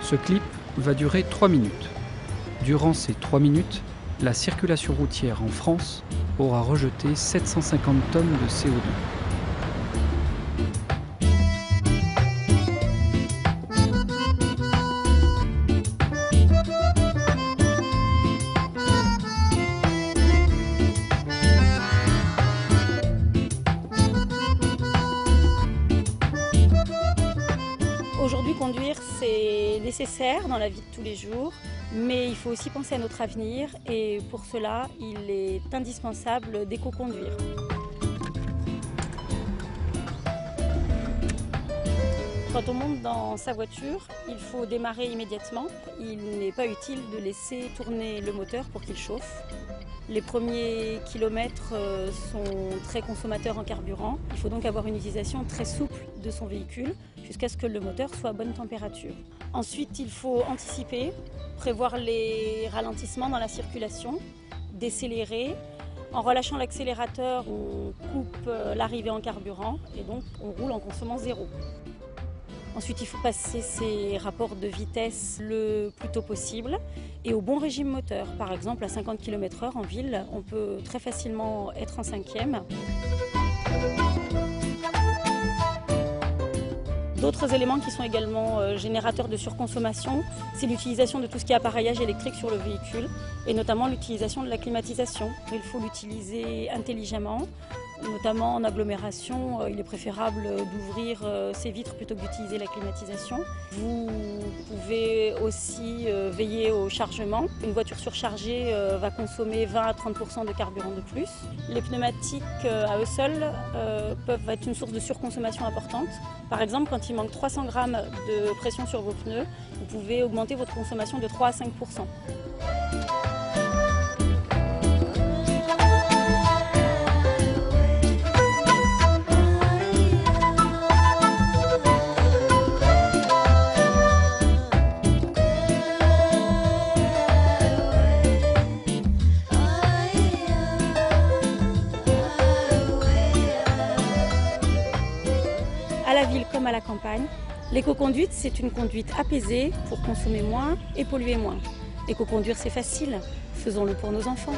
Ce clip va durer 3 minutes. Durant ces 3 minutes, la circulation routière en France aura rejeté 750 tonnes de CO2. Aujourd'hui, conduire, c'est nécessaire dans la vie de tous les jours, mais il faut aussi penser à notre avenir et pour cela, il est indispensable d'éco-conduire. Quand on monte dans sa voiture, il faut démarrer immédiatement. Il n'est pas utile de laisser tourner le moteur pour qu'il chauffe. Les premiers kilomètres sont très consommateurs en carburant. Il faut donc avoir une utilisation très souple de son véhicule jusqu'à ce que le moteur soit à bonne température. Ensuite, il faut anticiper, prévoir les ralentissements dans la circulation, décélérer. En relâchant l'accélérateur, on coupe l'arrivée en carburant et donc on roule en consommant zéro. Ensuite, il faut passer ses rapports de vitesse le plus tôt possible et au bon régime moteur. Par exemple, à 50 km/h en ville, on peut très facilement être en 5e. D'autres éléments qui sont également générateurs de surconsommation, c'est l'utilisation de tout ce qui est appareillage électrique sur le véhicule et notamment l'utilisation de la climatisation. Il faut l'utiliser intelligemment, notamment en agglomération. Il est préférable d'ouvrir ses vitres plutôt que d'utiliser la climatisation. Vous pouvez aussi veiller au chargement. Une voiture surchargée va consommer 20 à 30% de carburant de plus. Les pneumatiques à eux seuls peuvent être une source de surconsommation importante. Par exemple, quand il manque 300 grammes de pression sur vos pneus, vous pouvez augmenter votre consommation de 3 à 5%. À la ville comme à la campagne, l'éco-conduite, c'est une conduite apaisée pour consommer moins et polluer moins. Éco-conduire, c'est facile, faisons-le pour nos enfants.